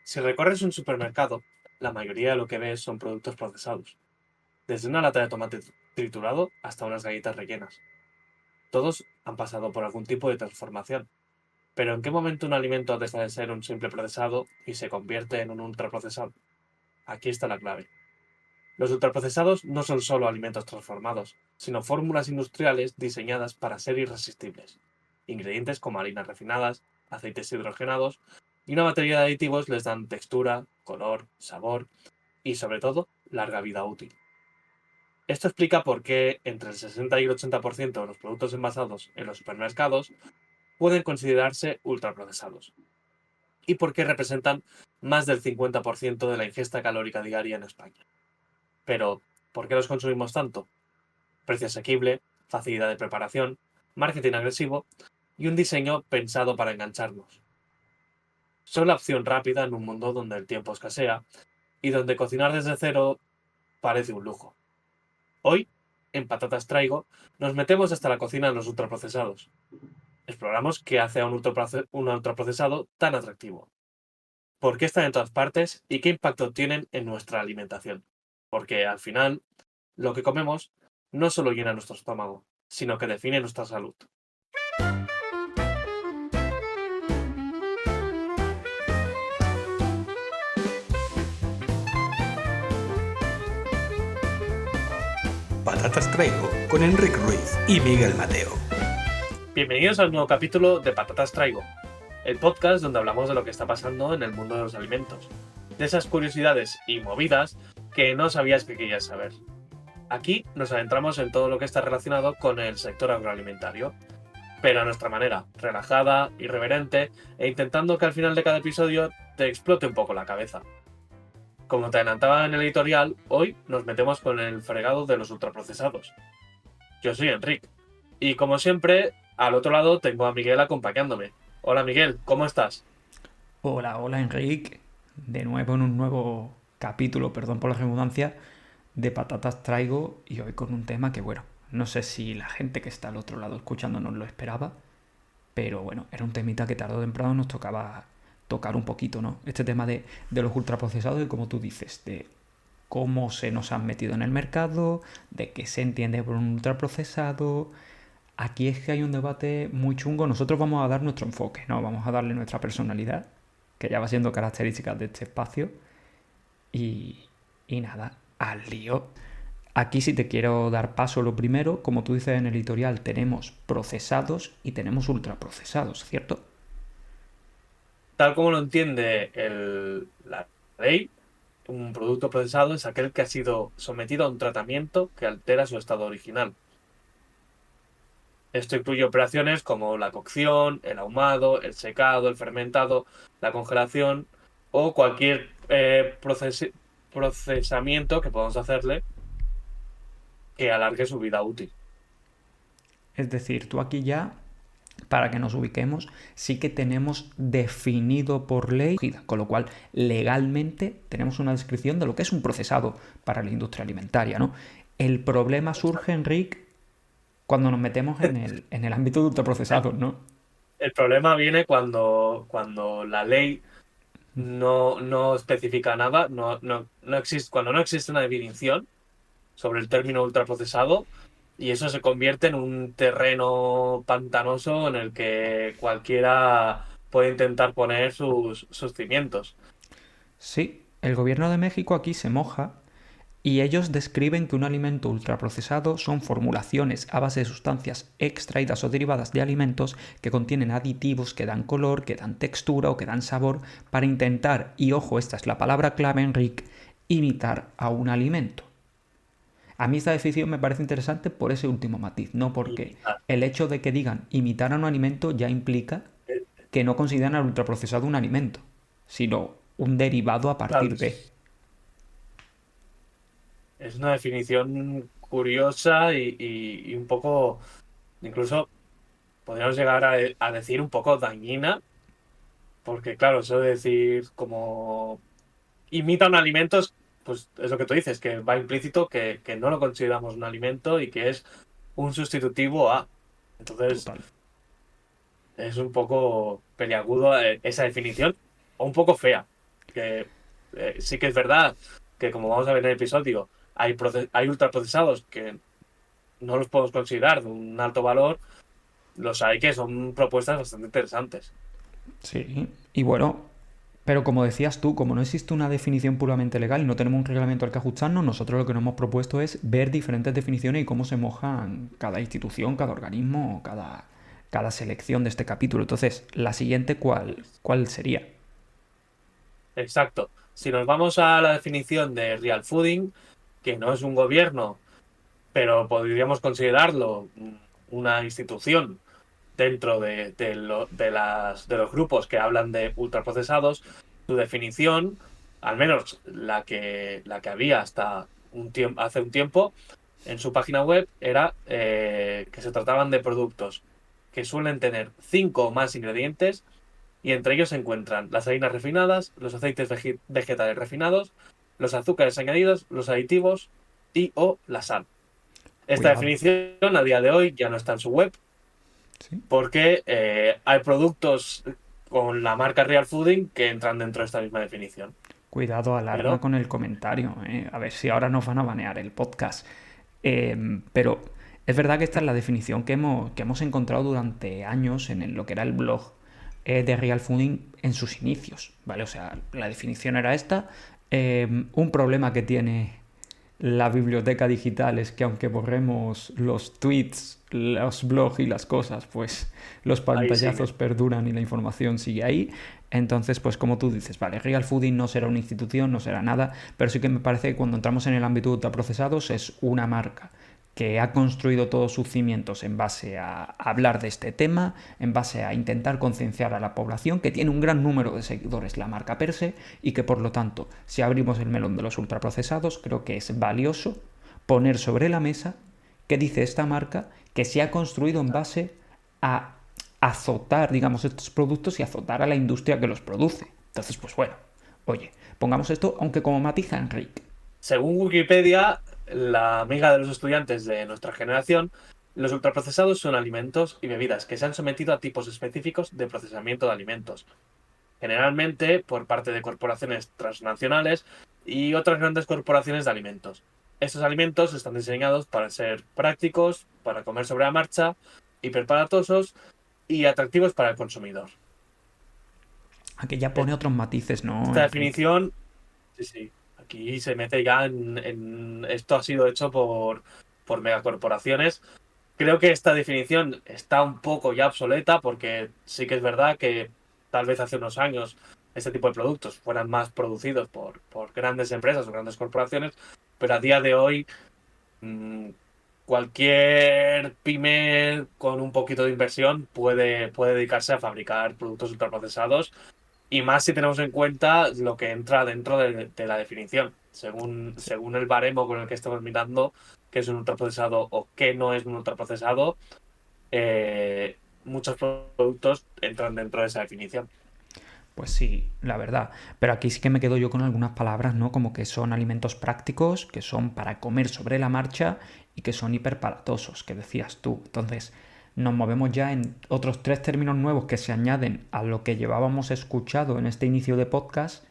Si recorres un supermercado, la mayoría de lo que ves son productos procesados, desde una lata de tomate triturado hasta unas galletas rellenas. Todos han pasado por algún tipo de transformación. Pero ¿en qué momento un alimento deja de ser un simple procesado y se convierte en un ultraprocesado? Aquí está la clave. Los ultraprocesados no son solo alimentos transformados, sino fórmulas industriales diseñadas para ser irresistibles. Ingredientes como harinas refinadas, aceites hidrogenados y una batería de aditivos les dan textura, color, sabor y, sobre todo, larga vida útil. Esto explica por qué entre el 60 y el 80% de los productos envasados en los supermercados pueden considerarse ultraprocesados y por qué representan más del 50% de la ingesta calórica diaria en España. Pero, ¿por qué los consumimos tanto? Precio asequible, facilidad de preparación, marketing agresivo y un diseño pensado para engancharnos. Son la opción rápida en un mundo donde el tiempo escasea y donde cocinar desde cero parece un lujo. Hoy, en Patatas Traigo, nos metemos hasta la cocina en los ultraprocesados. Exploramos qué hace a un ultraprocesado tan atractivo, por qué están en todas partes y qué impacto tienen en nuestra alimentación. Porque al final, lo que comemos no solo llena nuestro estómago, sino que define nuestra salud. Patatas Traigo con Enrique Ruiz y Miguel Mateo. Bienvenidos al nuevo capítulo de Patatas Traigo, el podcast donde hablamos de lo que está pasando en el mundo de los alimentos, de esas curiosidades y movidas que no sabías que querías saber. Aquí nos adentramos en todo lo que está relacionado con el sector agroalimentario, pero a nuestra manera, relajada, irreverente e intentando que al final de cada episodio te explote un poco la cabeza. Como te adelantaba en el editorial, hoy nos metemos con el fregado de los ultraprocesados. Yo soy Enric, y como siempre, al otro lado tengo a Miguel acompañándome. Hola Miguel, ¿cómo estás? Hola Enrique, de nuevo en un nuevo capítulo, perdón por la redundancia, de Patatas Traigo y hoy con un tema que bueno, no sé si la gente que está al otro lado escuchándonos lo esperaba, pero bueno, era un temita que tarde o temprano nos tocaba tocar un poquito, ¿no? Este tema de los ultraprocesados y como tú dices, de cómo se nos han metido en el mercado, de qué se entiende por un ultraprocesado. Aquí es que hay un debate muy chungo. Nosotros vamos a dar nuestro enfoque, ¿no? Vamos a darle nuestra personalidad, que ya va siendo características de este espacio. Y, y nada, al lío. Aquí si te quiero dar paso lo primero, como tú dices en el editorial, tenemos procesados y tenemos ultraprocesados, ¿cierto? Tal como lo entiende la ley, un producto procesado es aquel que ha sido sometido a un tratamiento que altera su estado original. Esto incluye operaciones como la cocción, el ahumado, el secado, el fermentado, la congelación o cualquier procesamiento que podamos hacerle que alargue su vida útil. Es decir, tú aquí ya, para que nos ubiquemos, sí que tenemos definido por ley, con lo cual legalmente tenemos una descripción de lo que es un procesado para la industria alimentaria, ¿no? El problema surge, Enrique, cuando nos metemos en el ámbito de El, ultraprocesados, ¿no? el problema viene cuando la ley no especifica nada, no existe, cuando no existe una definición sobre el término ultraprocesado y eso se convierte en un terreno pantanoso en el que cualquiera puede intentar poner sus cimientos. Sí, el gobierno de México aquí se moja y ellos describen que un alimento ultraprocesado son formulaciones a base de sustancias extraídas o derivadas de alimentos que contienen aditivos que dan color, que dan textura o que dan sabor para intentar, y ojo, esta es la palabra clave, Enrique, imitar a un alimento. A mí esta definición me parece interesante por ese último matiz, no porque Imitar. el hecho de que digan imitar a un alimento ya implica que no consideran al ultraprocesado un alimento, sino un derivado a Claro, partir de. es una definición curiosa y un poco, incluso podríamos llegar a decir un poco dañina, porque claro, eso de decir como imitan alimentos, pues es lo que tú dices, que va implícito que no lo consideramos un alimento y que es un sustitutivo a. Entonces, Total. es un poco peliagudo esa definición, o un poco fea. Que sí que es verdad que, como vamos a ver en el episodio, hay ultraprocesados que no los podemos considerar de un alto valor. Los hay que son propuestas bastante interesantes. Sí, y bueno, pero como decías tú, como no existe una definición puramente legal y no tenemos un reglamento al que ajustarnos, nosotros lo que nos hemos propuesto es ver diferentes definiciones y cómo se mojan cada institución, cada organismo, cada selección de este capítulo. Entonces, la siguiente, ¿cuál sería? Exacto. Si nos vamos a la definición de real fooding, que no es un gobierno, pero podríamos considerarlo una institución dentro de los grupos que hablan de ultraprocesados, su definición, al menos la que había hasta hace un tiempo, en su página web, era que se trataban de productos que suelen tener 5 o más ingredientes y entre ellos se encuentran las harinas refinadas, los aceites vegetales refinados, los azúcares añadidos, los aditivos y o la sal. Esta Cuidado. definición a día de hoy ya no está en su web ¿Sí? porque hay productos con la marca Real Fooding que entran dentro de esta misma definición. Cuidado, alarma Pero con el comentario, ¿eh? A ver si ahora nos van a banear el podcast. Pero es verdad que esta es la definición que hemos encontrado durante años en lo que era el blog de Real Fooding en sus inicios, ¿vale? O sea, la definición era esta. Un problema que tiene la biblioteca digital es que aunque borremos los tweets, los blogs y las cosas, pues los ahí sigue. pantallazos perduran y la información sigue ahí. Entonces, pues como tú dices, vale, Real Fooding no será una institución, no será nada, pero sí que me parece que cuando entramos en el ámbito de ultraprocesados es una marca que ha construido todos sus cimientos en base a hablar de este tema, en base a intentar concienciar a la población, que tiene un gran número de seguidores la marca per se, y que por lo tanto, si abrimos el melón de los ultraprocesados, creo que es valioso poner sobre la mesa qué dice esta marca que se ha construido en base a azotar, digamos, estos productos y azotar a la industria que los produce. Entonces, pues bueno, oye, pongamos esto, aunque como matiza Enrique. Según Wikipedia, la amiga de los estudiantes de nuestra generación, los ultraprocesados son alimentos y bebidas que se han sometido a tipos específicos de procesamiento de alimentos, generalmente por parte de corporaciones transnacionales y otras grandes corporaciones de alimentos. Estos alimentos están diseñados para ser prácticos, para comer sobre la marcha, hiperparatosos y atractivos para el consumidor. Aquí ya pone otros matices, ¿no, Esta Enrique? definición, sí, sí, aquí se mete ya esto ha sido hecho por megacorporaciones. Creo que esta definición está un poco ya obsoleta porque sí que es verdad que tal vez hace unos años este tipo de productos fueran más producidos por grandes empresas o grandes corporaciones, pero a día de hoy mm, cualquier pyme con un poquito de inversión puede dedicarse a fabricar productos ultraprocesados y más si tenemos en cuenta lo que entra dentro de la definición. Según el baremo con el que estamos mirando, qué es un ultraprocesado o qué no es un ultraprocesado, muchos productos entran dentro de esa definición. Pues sí, la verdad. Pero aquí sí que me quedo yo con algunas palabras, ¿no? Como que son alimentos prácticos, que son para comer sobre la marcha y que son hiperpalatosos, que decías tú. Entonces, nos movemos ya en otros 3 términos nuevos que se añaden a lo que llevábamos escuchado en este inicio de podcast,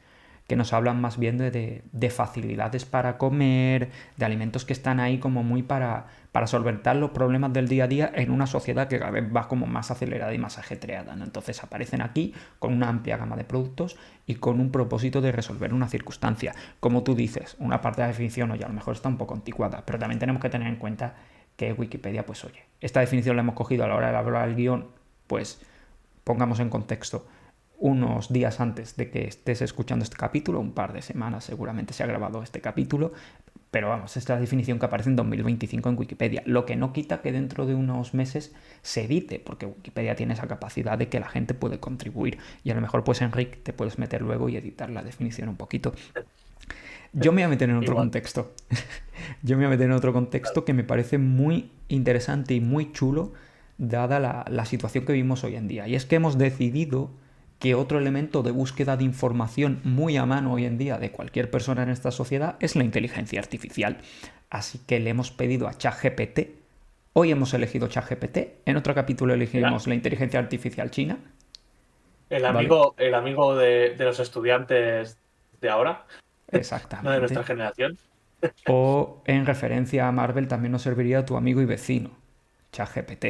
que nos hablan más bien de facilidades para comer, de alimentos que están ahí como muy para solventar los problemas del día a día en una sociedad que cada vez va como más acelerada y más ajetreada, ¿no? Entonces aparecen aquí con una amplia gama de productos y con un propósito de resolver una circunstancia. Como tú dices, una parte de la definición, oye, a lo mejor está un poco anticuada, pero también tenemos que tener en cuenta que Wikipedia, pues oye, esta definición la hemos cogido a la hora de elaborar el guión, pues pongamos en contexto, unos días antes de que estés escuchando este capítulo, un par de semanas seguramente se ha grabado este capítulo, pero vamos, esta es la definición que aparece en 2025 en Wikipedia, lo que no quita que dentro de unos meses se edite, porque Wikipedia tiene esa capacidad de que la gente puede contribuir y a lo mejor pues Enrique te puedes meter luego y editar la definición un poquito. Yo me voy a meter en otro Igual. contexto. Yo me voy a meter en otro contexto que me parece muy interesante y muy chulo dada la situación que vivimos hoy en día. Y es que hemos decidido que otro elemento de búsqueda de información muy a mano hoy en día de cualquier persona en esta sociedad es la inteligencia artificial. Así que le hemos pedido a ChatGPT. Hoy hemos elegido ChatGPT. En otro capítulo El, elegimos la inteligencia artificial china. el ¿Vale? amigo, el amigo de los estudiantes de ahora, no de nuestra Exactamente. generación. O en referencia a Marvel también nos serviría tu amigo y vecino, ChatGPT.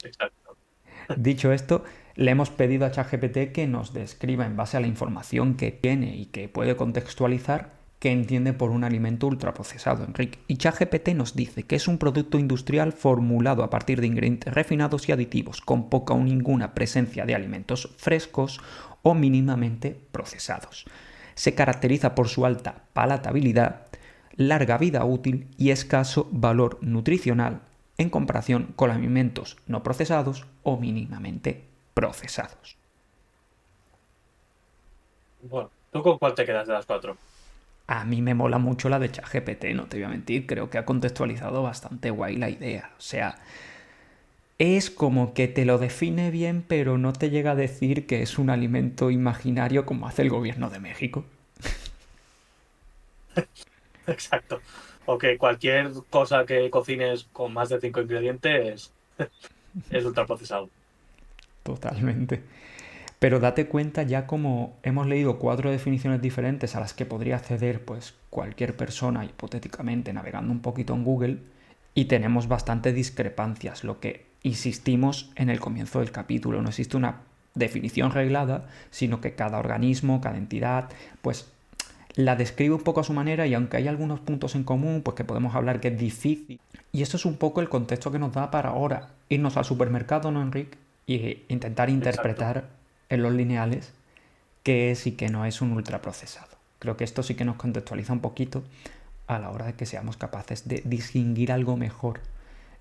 Exacto. Dicho esto, le hemos pedido a ChatGPT que nos describa en base a la información que tiene y que puede contextualizar qué entiende por un alimento ultraprocesado, Enrique. Y ChatGPT nos dice que es un producto industrial formulado a partir de ingredientes refinados y aditivos, con poca o ninguna presencia de alimentos frescos o mínimamente procesados. Se caracteriza por su alta palatabilidad, larga vida útil y escaso valor nutricional en comparación con alimentos no procesados o mínimamente procesados. Bueno, ¿tú con cuál te quedas de las cuatro? A mí me mola mucho la de ChatGPT, no te voy a mentir, creo que ha contextualizado bastante guay la idea. O sea, es como que te lo define bien, pero no te llega a decir que es un alimento imaginario como hace el gobierno de México. Exacto. O que cualquier cosa que cocines con más de 5 ingredientes es ultraprocesado. Totalmente. Pero date cuenta ya como hemos leído 4 definiciones diferentes a las que podría acceder pues cualquier persona hipotéticamente navegando un poquito en Google y tenemos bastantes discrepancias, lo que insistimos en el comienzo del capítulo. No existe una definición reglada, sino que cada organismo, cada entidad, pues la describe un poco a su manera y aunque hay algunos puntos en común, pues que podemos hablar que es difícil. Y esto es un poco el contexto que nos da para ahora irnos al supermercado, ¿no, Enrique? Y intentar Exacto. interpretar en los lineales qué es y qué no es un ultraprocesado. Creo que esto sí que nos contextualiza un poquito a la hora de que seamos capaces de distinguir algo mejor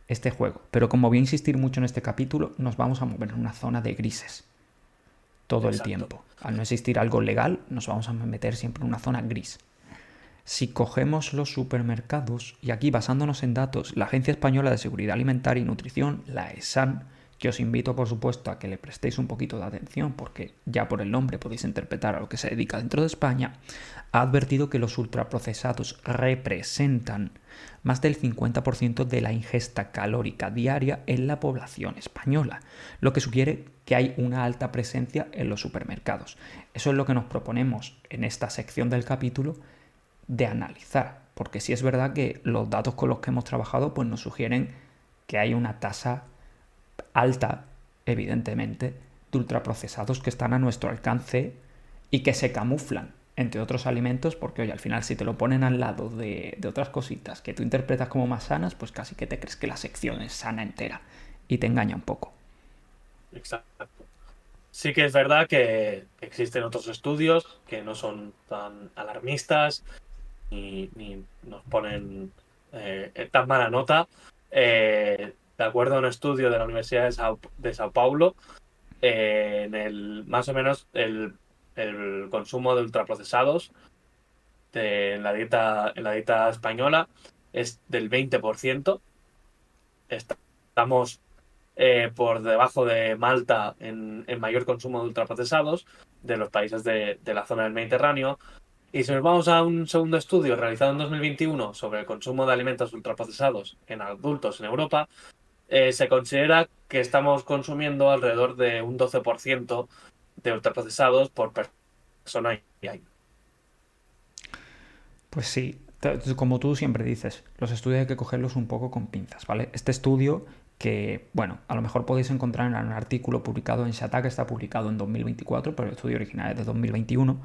este juego. Pero como voy a insistir mucho en este capítulo, nos vamos a mover en una zona de grises todo el Exacto. tiempo. Al no existir algo legal, nos vamos a meter siempre en una zona gris. Si cogemos los supermercados, y aquí basándonos en datos, la Agencia Española de Seguridad Alimentaria y Nutrición, la ESAN, que os invito por supuesto a que le prestéis un poquito de atención porque ya por el nombre podéis interpretar a lo que se dedica dentro de España, ha advertido que los ultraprocesados representan más del 50% de la ingesta calórica diaria en la población española, lo que sugiere que hay una alta presencia en los supermercados. Eso es lo que nos proponemos en esta sección del capítulo de analizar, porque sí es verdad que los datos con los que hemos trabajado pues nos sugieren que hay una tasa alta, evidentemente, de ultraprocesados que están a nuestro alcance y que se camuflan entre otros alimentos porque, oye, al final si te lo ponen al lado de otras cositas que tú interpretas como más sanas, pues casi que te crees que la sección es sana entera y te engaña un poco. Exacto. Sí que es verdad que existen otros estudios que no son tan alarmistas ni nos ponen tan mala nota. De acuerdo a un estudio de la Universidad de Sao Paulo, más o menos el consumo de ultraprocesados en la dieta española es del 20%. Estamos por debajo de Malta en mayor consumo de ultraprocesados de los países de la zona del Mediterráneo. Y si nos vamos a un segundo estudio realizado en 2021 sobre el consumo de alimentos ultraprocesados en adultos en Europa, se considera que estamos consumiendo alrededor de un 12% de ultraprocesados por persona y año. Pues sí, como tú siempre dices, los estudios hay que cogerlos un poco con pinzas, ¿vale? Este estudio que, bueno, a lo mejor podéis encontrar en un artículo publicado en Shataka, está publicado en 2024, pero el estudio original es de 2021,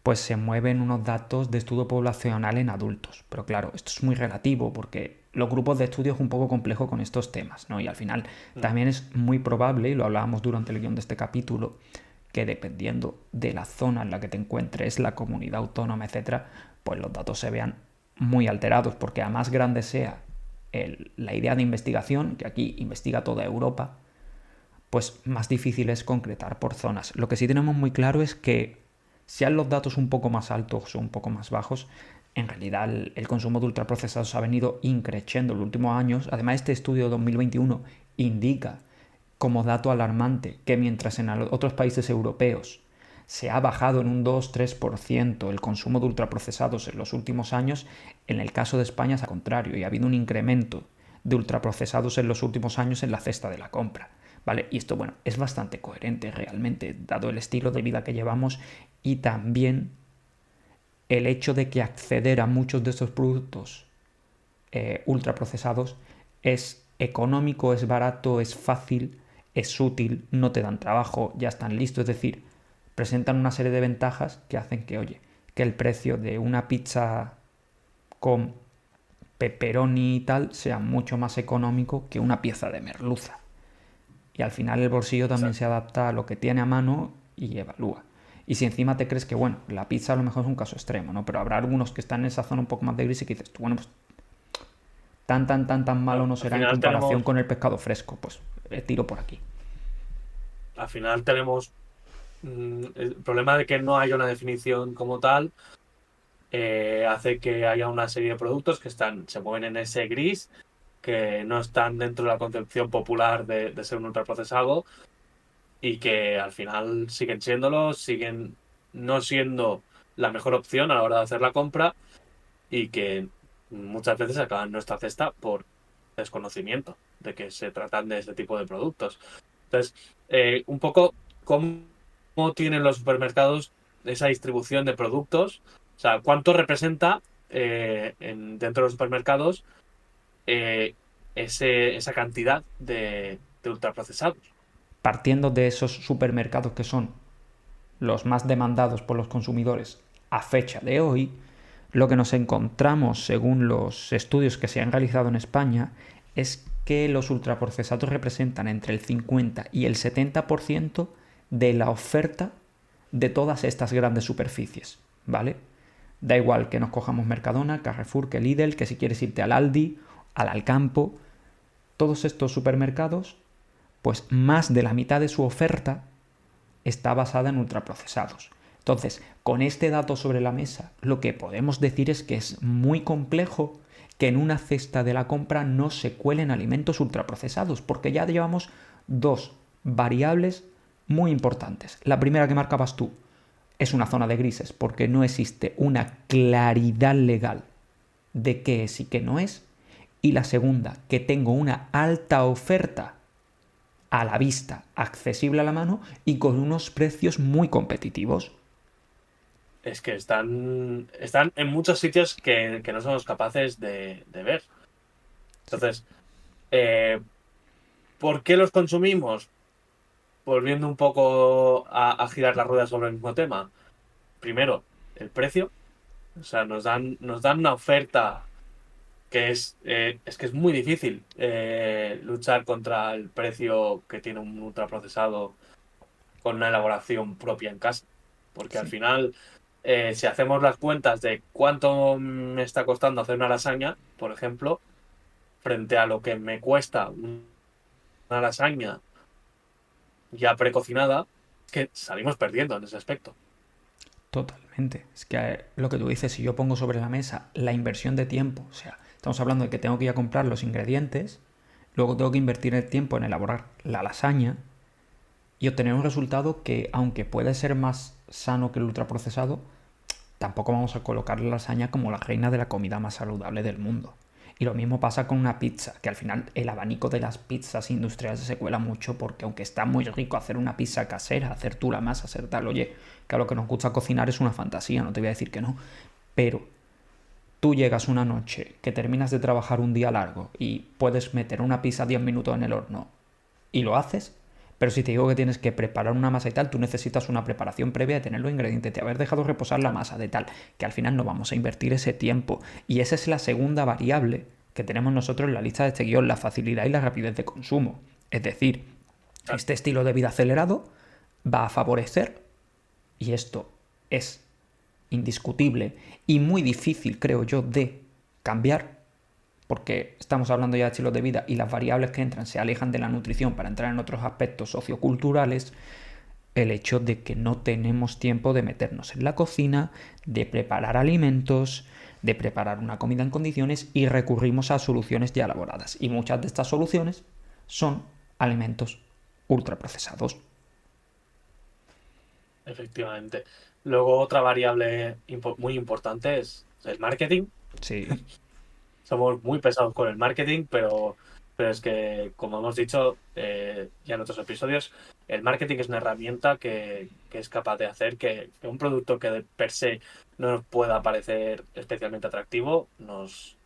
pues se mueven unos datos de estudio poblacional en adultos. Pero claro, esto es muy relativo porque los grupos de estudio es un poco complejo con estos temas, ¿no? Y al final Mm. también es muy probable, y lo hablábamos durante el guión de este capítulo, que dependiendo de la zona en la que te encuentres, la comunidad autónoma, etcétera, pues los datos se vean muy alterados, porque a más grande sea la idea de investigación, que aquí investiga toda Europa, pues más difícil es concretar por zonas. Lo que sí tenemos muy claro es que sean los datos un poco más altos o un poco más bajos, en realidad el consumo de ultraprocesados ha venido increciendo en los últimos años. Además, este estudio de 2021 indica como dato alarmante que mientras en otros países europeos se ha bajado en un 2-3% el consumo de ultraprocesados en los últimos años, en el caso de España es al contrario y ha habido un incremento de ultraprocesados en los últimos años en la cesta de la compra. ¿Vale? Y esto, bueno, es bastante coherente realmente, dado el estilo de vida que llevamos y también el hecho de que acceder a muchos de estos productos ultraprocesados es económico, es barato, es fácil, es útil, no te dan trabajo, ya están listos. Es decir, presentan una serie de ventajas que hacen que, oye, que el precio de una pizza con pepperoni y tal sea mucho más económico que una pieza de merluza. Y al final el bolsillo también se Exacto. adapta a lo que tiene a mano y evalúa. Y si encima te crees que, bueno, la pizza a lo mejor es un caso extremo, ¿no? Pero habrá algunos que están en esa zona un poco más de gris y que dices, tú, bueno, pues tan malo no Al será en final comparación tenemos, con el pescado fresco. Pues tiro por aquí. al final tenemos el problema de que no haya una definición como tal, hace que haya una serie de productos que se mueven en ese gris, que no están dentro de la concepción popular de ser un ultraprocesado y que al final siguen siéndolo, siguen no siendo la mejor opción a la hora de hacer la compra y que muchas veces acaban en nuestra cesta por desconocimiento de que se tratan de ese tipo de productos. Entonces, un poco cómo tienen los supermercados esa distribución de productos, o sea, cuánto representa dentro de los supermercados eh, esa cantidad de ultraprocesados. Partiendo de esos supermercados que son los más demandados por los consumidores a fecha de hoy, lo que nos encontramos, según los estudios que se han realizado en España, es que los ultraprocesados representan entre el 50 y el 70% de la oferta de todas estas grandes superficies, ¿vale? Da igual que nos cojamos Mercadona, Carrefour, que Lidl, que si quieres irte al Aldi, al Alcampo, todos estos supermercados, pues más de la mitad de su oferta está basada en ultraprocesados. Entonces, con este dato sobre la mesa, lo que podemos decir es que es muy complejo que en una cesta de la compra no se cuelen alimentos ultraprocesados, porque ya llevamos dos variables muy importantes. La primera que marcabas tú es una zona de grises, porque no existe una claridad legal de qué es y qué no es. Y la segunda, que tengo una alta oferta a la vista, accesible a la mano y con unos precios muy competitivos. Es que están en muchos sitios que no somos capaces de ver. Entonces, eh, ¿por qué los consumimos? Volviendo un poco a girar la rueda sobre el mismo tema. Primero, el precio. O sea, nos dan una oferta que es que es muy difícil luchar contra el precio que tiene un ultraprocesado con una elaboración propia en casa. Porque al Sí, final, si hacemos las cuentas de cuánto me está costando hacer una lasaña, por ejemplo, frente a lo que me cuesta una lasaña ya precocinada, que salimos perdiendo en ese aspecto. totalmente. Es que lo que tú dices, si yo pongo sobre la mesa la inversión de tiempo, o sea, estamos hablando de que tengo que ir a comprar los ingredientes, luego tengo que invertir el tiempo en elaborar la lasaña y obtener un resultado que, aunque puede ser más sano que el ultraprocesado, tampoco vamos a colocar la lasaña como la reina de la comida más saludable del mundo. Y lo mismo pasa con una pizza, que al final el abanico de las pizzas industriales se cuela mucho porque aunque está muy rico hacer una pizza casera, hacer tú la masa, hacer tal, oye, que a lo que nos gusta cocinar es una fantasía, no te voy a decir que no. Pero tú llegas una noche que terminas de trabajar un día largo y puedes meter una pizza 10 minutos en el horno y lo haces, pero si te digo que tienes que preparar una masa y tal, tú necesitas una preparación previa de tener los ingredientes, de haber dejado reposar la masa, de tal, que al final no vamos a invertir ese tiempo. Y esa es la segunda variable que tenemos nosotros en la lista de este guión, la facilidad y la rapidez de consumo. Es decir, Claro, este estilo de vida acelerado va a favorecer, y esto es indiscutible y muy difícil, creo yo, de cambiar, porque estamos hablando ya de estilos de vida y las variables que entran se alejan de la nutrición para entrar en otros aspectos socioculturales, el hecho de que no tenemos tiempo de meternos en la cocina, de preparar alimentos, de preparar una comida en condiciones y recurrimos a soluciones ya elaboradas. Y muchas de estas soluciones son alimentos ultraprocesados. efectivamente. Luego, otra variable muy importante es el marketing. Sí, Somos muy pesados con el marketing, pero Pero es que, como hemos dicho ya en otros episodios, el marketing es una herramienta que es capaz de hacer que un producto que de per se no nos pueda parecer especialmente atractivo nos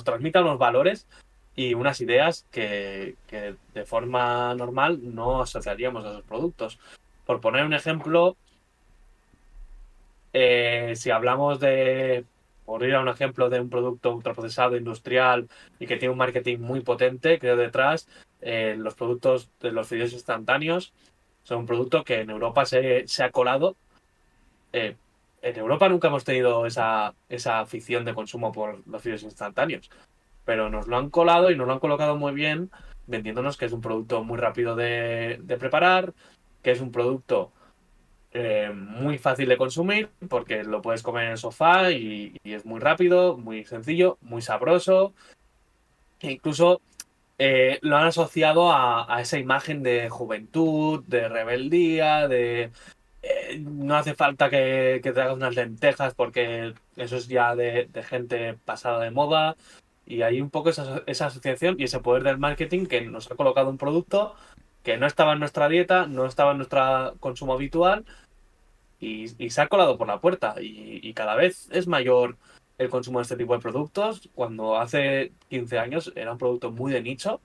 transmita unos valores y unas ideas que de forma normal no asociaríamos a esos productos. Por poner un ejemplo, si hablamos por ir a un ejemplo de un producto ultraprocesado industrial y que tiene un marketing muy potente, creo detrás, los productos de los fideos instantáneos son un producto que en Europa se ha colado. Eh, en Europa nunca hemos tenido esa afición de consumo por los fideos instantáneos, pero nos lo han colado y nos lo han colocado muy bien, vendiéndonos que es un producto muy rápido de preparar, que es un producto muy fácil de consumir porque lo puedes comer en el sofá y es muy rápido, muy sencillo, muy sabroso. E incluso lo han asociado a esa imagen de juventud, de rebeldía, de no hace falta que te hagas unas lentejas porque eso es ya de gente pasada de moda. Y hay un poco esa asociación y ese poder del marketing que nos ha colocado un producto que no estaba en nuestra dieta, no estaba en nuestro consumo habitual y se ha colado por la puerta y cada vez es mayor el consumo de este tipo de productos. Cuando hace 15 años era un producto muy de nicho,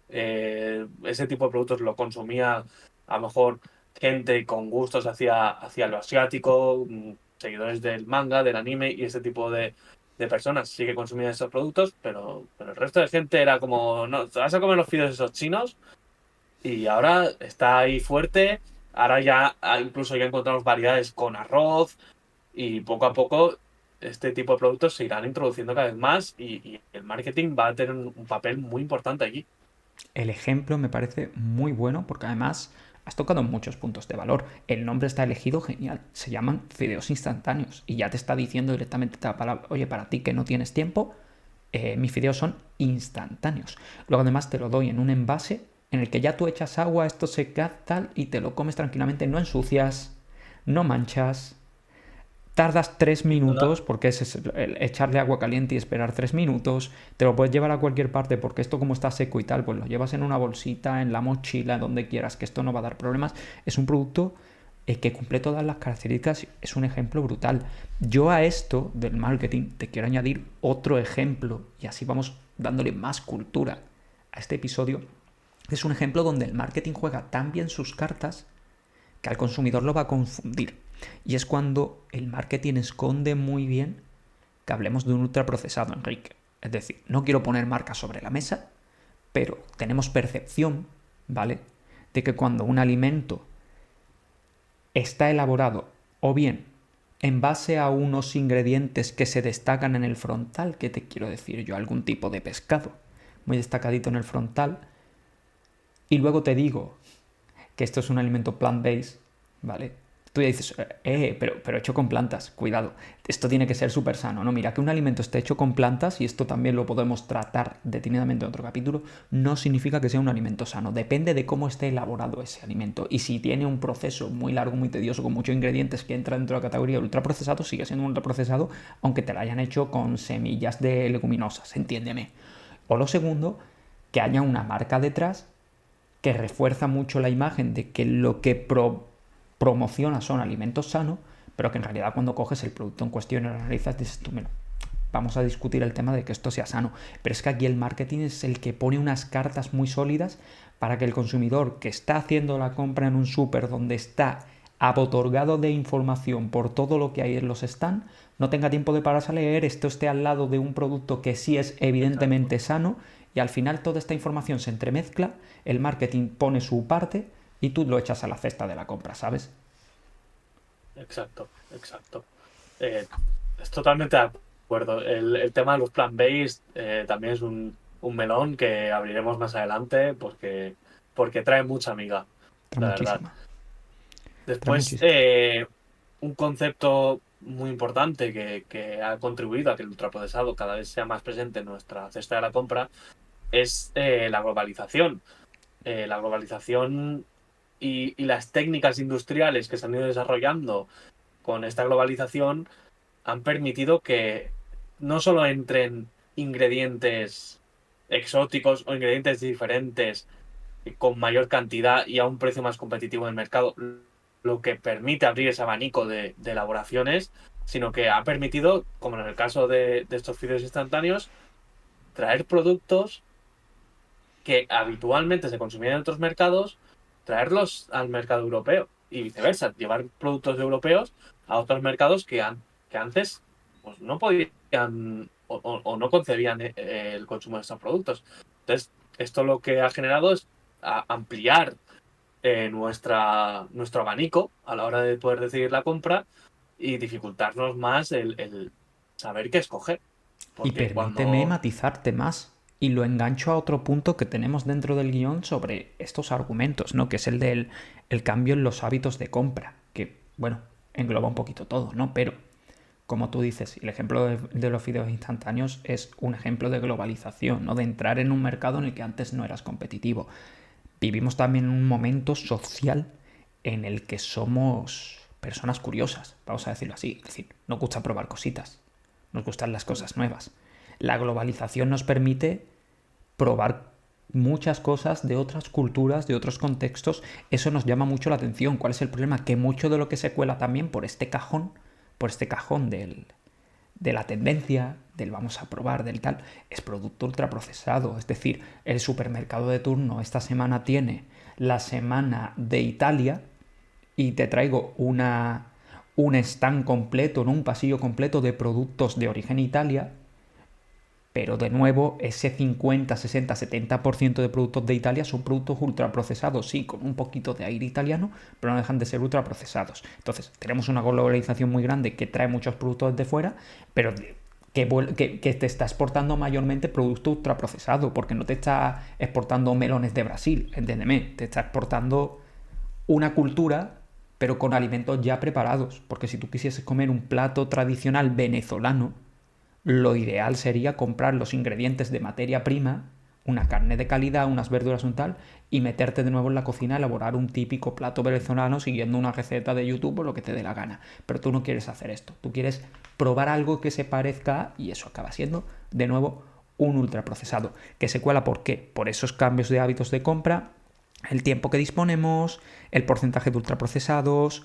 ese tipo de productos lo consumía a lo mejor gente con gustos hacia lo asiático, seguidores del manga, del anime y ese tipo de personas sí que consumían esos productos, pero el resto de gente era como, no, te vas a comer los fideos esos chinos y ahora está ahí fuerte. Ahora ya incluso ya encontramos variedades con arroz y poco a poco este tipo de productos se irán introduciendo cada vez más y el marketing va a tener un papel muy importante aquí. El ejemplo me parece muy bueno porque además has tocado muchos puntos de valor. El nombre está elegido genial. Se llaman fideos instantáneos y ya te está diciendo directamente la palabra, oye, para ti que no tienes tiempo, mis fideos son instantáneos. Luego además te lo doy en un envase en el que ya tú echas agua, esto se queda tal y te lo comes tranquilamente, no ensucias, no manchas. Tardas 3 minutos, porque es echarle agua caliente y esperar 3 minutos. Te lo puedes llevar a cualquier parte, porque esto como está seco y tal, pues lo llevas en una bolsita, en la mochila, donde quieras, que esto no va a dar problemas. Es un producto que cumple todas las características, es un ejemplo brutal. Yo a esto del marketing te quiero añadir otro ejemplo, y así vamos dándole más cultura a este episodio. Es un ejemplo donde el marketing juega tan bien sus cartas que al consumidor lo va a confundir. Y es cuando el marketing esconde muy bien que hablemos de un ultraprocesado, Enrique. Es decir, no quiero poner marcas sobre la mesa, pero tenemos percepción, ¿vale?, de que cuando un alimento está elaborado o bien en base a unos ingredientes que se destacan en el frontal, ¿qué te quiero decir yo? Algún tipo de pescado muy destacadito en el frontal, y luego te digo que esto es un alimento plant-based, ¿vale? Tú ya dices, pero hecho con plantas, cuidado, esto tiene que ser súper sano, ¿no? Mira, que un alimento esté hecho con plantas, y esto también lo podemos tratar detenidamente en otro capítulo, no significa que sea un alimento sano, depende de cómo esté elaborado ese alimento, y si tiene un proceso muy largo, muy tedioso, con muchos ingredientes que entra dentro de la categoría de ultraprocesado, sigue siendo un ultraprocesado, aunque te lo hayan hecho con semillas de leguminosas, entiéndeme. O lo segundo, que haya una marca detrás que refuerza mucho la imagen de que lo que promociona son alimentos sanos, pero que en realidad cuando coges el producto en cuestión y lo analizas dices tú, mira, vamos a discutir el tema de que esto sea sano. Pero es que aquí el marketing es el que pone unas cartas muy sólidas para que el consumidor que está haciendo la compra en un súper donde está abotorgado de información por todo lo que hay en los stands, no tenga tiempo de pararse a leer, esto esté al lado de un producto que sí es evidentemente sano, y al final toda esta información se entremezcla, el marketing pone su parte y tú lo echas a la cesta de la compra, ¿sabes? Exacto, exacto. Es totalmente de acuerdo. El tema de los plant-based también es un melón que abriremos más adelante porque trae mucha amiga, Trae la verdad. muchísima. Trae Después, muchísima. un concepto muy importante que ha contribuido a que el ultraprocesado cada vez sea más presente en nuestra cesta de la compra es la globalización. La globalización y las técnicas industriales que se han ido desarrollando con esta globalización han permitido que no solo entren ingredientes exóticos o ingredientes diferentes con mayor cantidad y a un precio más competitivo en el mercado, lo que permite abrir ese abanico de elaboraciones, sino que ha permitido, como en el caso de estos fideos instantáneos, traer productos que habitualmente se consumían en otros mercados, traerlos al mercado europeo y viceversa, llevar productos europeos a otros mercados que antes pues, no podían o no concebían el consumo de estos productos. Entonces, esto lo que ha generado es ampliar nuestro abanico a la hora de poder decidir la compra y dificultarnos más el saber qué escoger. Y Porque permíteme cuando... matizarte más. Y lo engancho a otro punto que tenemos dentro del guión sobre estos argumentos, ¿no? Que es el del el cambio en los hábitos de compra. Que, bueno, engloba un poquito todo, ¿no? Pero, como tú dices, el ejemplo de los fideos instantáneos es un ejemplo de globalización, ¿no? De entrar en un mercado en el que antes no eras competitivo. Vivimos también un momento social en el que somos personas curiosas, vamos a decirlo así. Es decir, nos gusta probar cositas, nos gustan las cosas nuevas. La globalización nos permite probar muchas cosas de otras culturas, de otros contextos. Eso nos llama mucho la atención. ¿Cuál es el problema? Que mucho de lo que se cuela también por este cajón de la tendencia, del vamos a probar, del tal, es producto ultraprocesado. Es decir, el supermercado de turno esta semana tiene la semana de Italia y te traigo un stand completo, ¿no? Un pasillo completo de productos de origen Italia, pero de nuevo ese 50, 60, 70% de productos de Italia son productos ultraprocesados, sí, con un poquito de aire italiano, pero no dejan de ser ultraprocesados. Entonces, tenemos una globalización muy grande que trae muchos productos de fuera, pero que te está exportando mayormente producto ultraprocesado, porque no te está exportando melones de Brasil, entiéndeme, te está exportando una cultura, pero con alimentos ya preparados, porque si tú quisieses comer un plato tradicional venezolano, lo ideal sería comprar los ingredientes de materia prima, una carne de calidad, unas verduras, un tal, y meterte de nuevo en la cocina a elaborar un típico plato venezolano siguiendo una receta de YouTube o lo que te dé la gana. Pero tú no quieres hacer esto, tú quieres probar algo que se parezca y eso acaba siendo, de nuevo, un ultraprocesado. ¿Que se cuela por qué? Por esos cambios de hábitos de compra, el tiempo que disponemos, el porcentaje de ultraprocesados,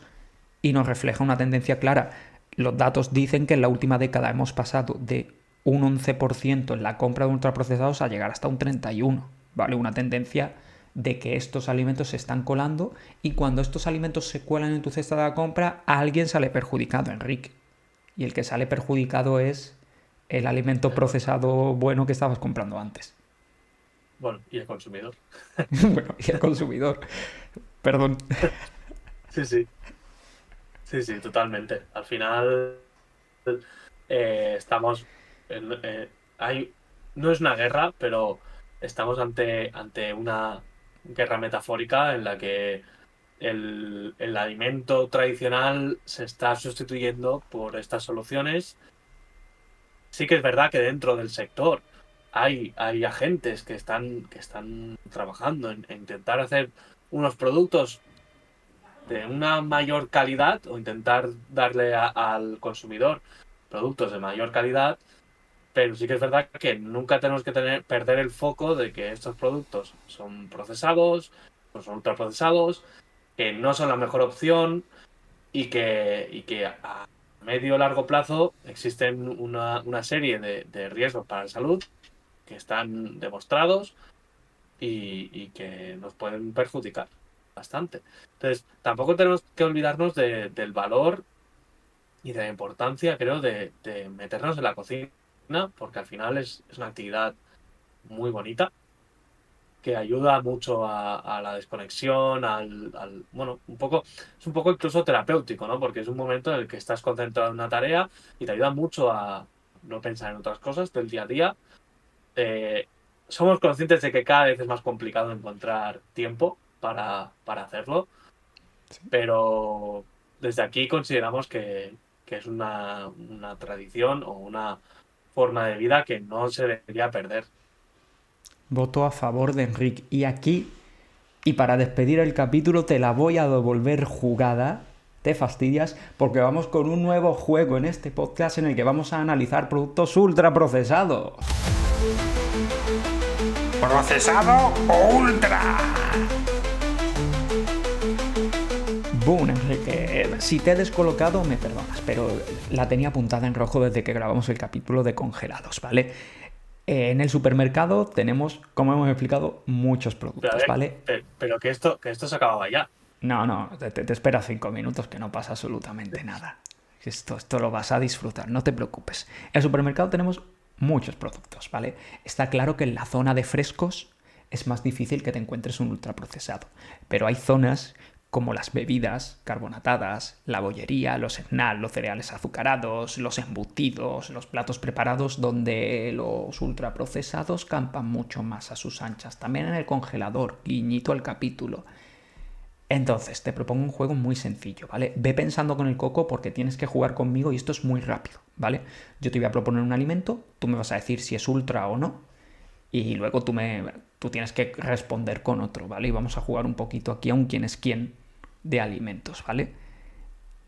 y nos refleja una tendencia clara. Los datos dicen que en la última década hemos pasado de un 11% en la compra de ultraprocesados a llegar hasta un 31%, ¿vale? Una tendencia de que estos alimentos se están colando y cuando estos alimentos se cuelan en tu cesta de compra, alguien sale perjudicado, Enrique. Y el que sale perjudicado es el alimento procesado bueno que estabas comprando antes. Bueno, y el consumidor. Bueno, y el consumidor. Perdón. Sí, sí. Sí, sí, totalmente. Al final estamos no es una guerra, pero estamos ante una guerra metafórica en la que el alimento tradicional se está sustituyendo por estas soluciones. Sí que es verdad que dentro del sector hay agentes que están trabajando en intentar hacer unos productos de una mayor calidad o intentar darle al consumidor productos de mayor calidad, pero sí que es verdad que nunca tenemos que perder el foco de que estos productos son procesados, pues son ultraprocesados, que no son la mejor opción y que a medio o largo plazo existen una serie de riesgos para la salud que están demostrados y que nos pueden perjudicar bastante. Entonces, tampoco tenemos que olvidarnos del valor y de la importancia, creo, de meternos en la cocina, porque al final es una actividad muy bonita que ayuda mucho a la desconexión, bueno, es un poco incluso terapéutico, ¿no? Porque es un momento en el que estás concentrado en una tarea y te ayuda mucho a no pensar en otras cosas del día a día. Somos conscientes de que cada vez es más complicado encontrar tiempo para hacerlo, pero desde aquí consideramos que es una tradición o una forma de vida que no se debería perder. Voto a favor de Enrique. Y aquí, y para despedir el capítulo, te la voy a devolver jugada. Te fastidias porque vamos con un nuevo juego en este podcast en el que vamos a analizar productos ultraprocesados. ¿Procesado o ultra? Boom, Enrique. Si te he descolocado, me perdonas, pero la tenía apuntada en rojo desde que grabamos el capítulo de congelados, ¿vale? En el supermercado tenemos, como hemos explicado, muchos productos, ¿vale? Pero que esto se acababa ya. No, te esperas 5 minutos que no pasa absolutamente nada. Esto lo vas a disfrutar, no te preocupes. En el supermercado tenemos muchos productos, ¿vale? Está claro que en la zona de frescos es más difícil que te encuentres un ultraprocesado, pero hay zonas como las bebidas carbonatadas, la bollería, los snacks, los cereales azucarados, los embutidos, los platos preparados, donde los ultraprocesados campan mucho más a sus anchas. También en el congelador, guiñito al capítulo. Entonces, te propongo un juego muy sencillo, ¿vale? Ve pensando con el coco porque tienes que jugar conmigo y esto es muy rápido, ¿vale? Yo te voy a proponer un alimento, tú me vas a decir si es ultra o no, y luego tú tienes que responder con otro, ¿vale? Y vamos a jugar un poquito aquí a un quién es quién de alimentos, ¿vale?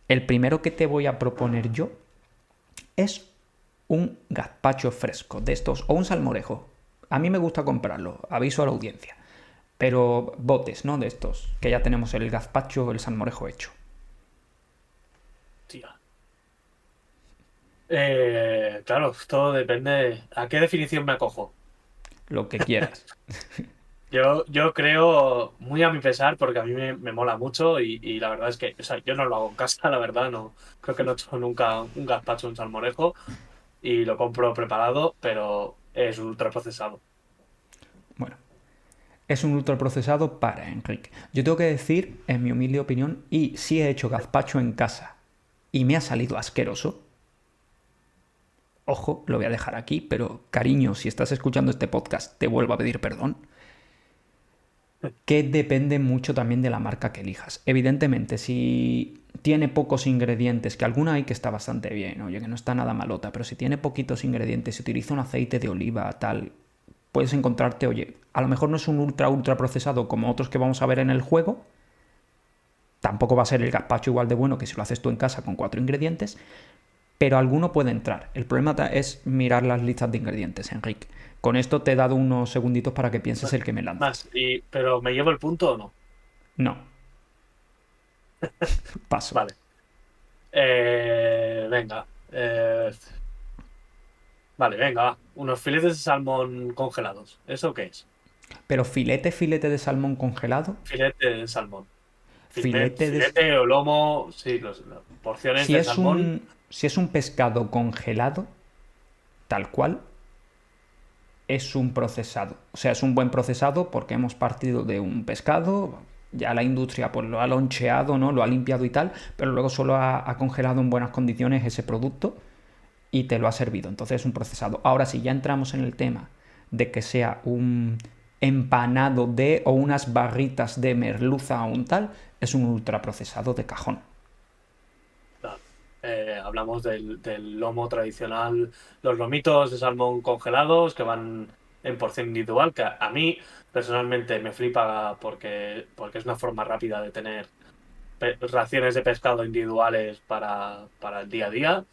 El primero que te voy a proponer yo es un gazpacho fresco de estos, o un salmorejo. A mí me gusta comprarlo, aviso a la audiencia. Pero botes, ¿no? De estos, que ya tenemos el gazpacho, el salmorejo hecho. Tía. Claro, todo depende. ¿A qué definición me acojo? Lo que quieras. Yo creo, muy a mi pesar, porque a mí me mola mucho y la verdad es que, o sea, yo no lo hago en casa, la verdad, no creo que no he hecho nunca un gazpacho, un salmorejo y lo compro preparado, pero es ultraprocesado. Bueno, es un ultraprocesado para Enrique. Yo tengo que decir, en mi humilde opinión, y si he hecho gazpacho en casa y me ha salido asqueroso, ojo, lo voy a dejar aquí, pero cariño, si estás escuchando este podcast, te vuelvo a pedir perdón. Que depende mucho también de la marca que elijas. Evidentemente, si tiene pocos ingredientes, que alguna hay que está bastante bien, oye, que no está nada malota, pero si tiene poquitos ingredientes, si utiliza un aceite de oliva, tal, puedes encontrarte, oye, a lo mejor no es un ultra procesado como otros que vamos a ver en el juego, tampoco va a ser el gazpacho igual de bueno que si lo haces tú en casa con 4 ingredientes, pero alguno puede entrar. El problema es mirar las listas de ingredientes, Enrique. Con esto te he dado unos segunditos para que pienses el que me lanzas. ¿Pero me llevo el punto o no? No. Paso. Vale. Venga. Vale, venga, va. Unos filetes de salmón congelados. ¿Eso qué es? Pero filete de salmón congelado. Filete de salmón. Filete de... Filete o lomo, sí, las porciones Si de es salmón. si es un pescado congelado, tal cual, es un procesado. O sea, es un buen procesado porque hemos partido de un pescado, ya la industria pues lo ha loncheado, ¿no? Lo ha limpiado y tal, pero luego solo ha congelado en buenas condiciones ese producto y te lo ha servido. Entonces es un procesado. Ahora, si ya entramos en el tema de que sea un empanado de o unas barritas de merluza o un tal, es un ultraprocesado de cajón. Claro. Hablamos del lomo tradicional, los lomitos de salmón congelados que van en porción individual, que a mí personalmente me flipa porque es una forma rápida de tener raciones de pescado individuales para el día a día.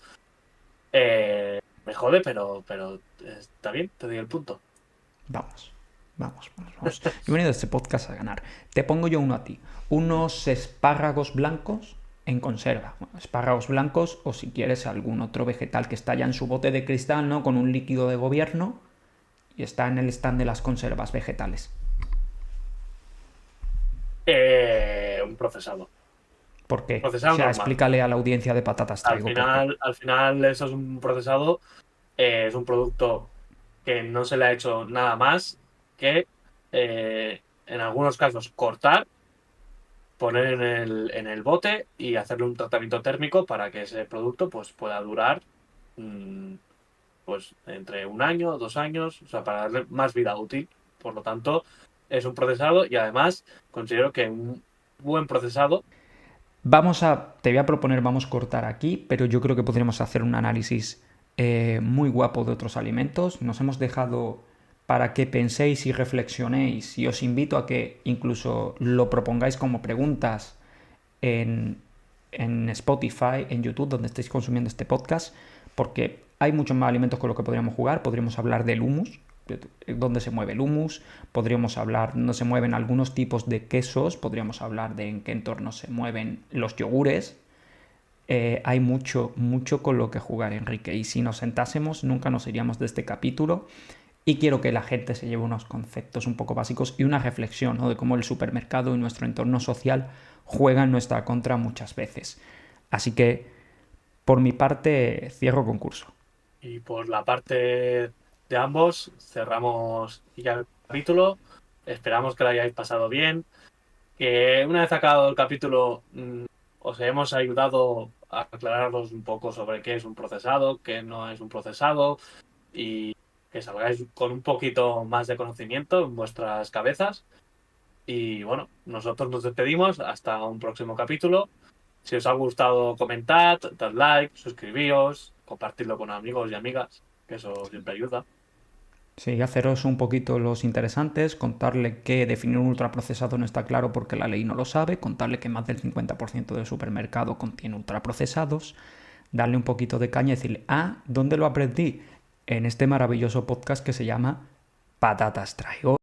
Me jode, pero está bien, te doy el punto. Vamos. Yo he venido a este podcast a ganar. Te pongo yo uno a ti. Unos espárragos blancos en conserva. Bueno, espárragos blancos o si quieres algún otro vegetal que está ya en su bote de cristal, ¿no? Con un líquido de gobierno y está en el stand de las conservas vegetales. Un procesado. ¿Por qué? Procesado O sea, normal. explícale a la audiencia de Patatas Al Traigo por qué. final eso es un procesado, es un producto que no se le ha hecho nada más que en algunos casos cortar, poner en el bote y hacerle un tratamiento térmico para que ese producto pues pueda durar pues entre 1 año, 2 años, o sea, para darle más vida útil. Por lo tanto, es un procesado y además considero que un buen procesado. Te voy a proponer, vamos a cortar aquí, pero yo creo que podríamos hacer un análisis muy guapo de otros alimentos. Nos hemos dejado para que penséis y reflexionéis y os invito a que incluso lo propongáis como preguntas en Spotify, en YouTube, donde estéis consumiendo este podcast, porque hay muchos más alimentos con los que podríamos jugar. Podríamos hablar del hummus, dónde se mueve el hummus, podríamos hablar dónde se mueven algunos tipos de quesos, podríamos hablar de en qué entorno se mueven los yogures. Hay mucho, mucho con lo que jugar, Enrique, y si nos sentásemos nunca nos iríamos de este capítulo. Y quiero que la gente se lleve unos conceptos un poco básicos y una reflexión, ¿no?, de cómo el supermercado y nuestro entorno social juegan en nuestra contra muchas veces. Así que, por mi parte, cierro concurso. Y por la parte de ambos, cerramos ya el capítulo. Esperamos que lo hayáis pasado bien. Que una vez acabado el capítulo, os hemos ayudado a aclararos un poco sobre qué es un procesado, qué no es un procesado, y que salgáis con un poquito más de conocimiento en vuestras cabezas. Y bueno, nosotros nos despedimos hasta un próximo capítulo. Si os ha gustado, comentad, dad like, suscribíos, compartidlo con amigos y amigas, que eso siempre ayuda. Sí, haceros un poquito los interesantes, contarle que definir un ultraprocesado no está claro porque la ley no lo sabe, contarle que más del 50% del supermercado contiene ultraprocesados, darle un poquito de caña y decirle, ¿dónde lo aprendí? En este maravilloso podcast que se llama Patatas Traigo.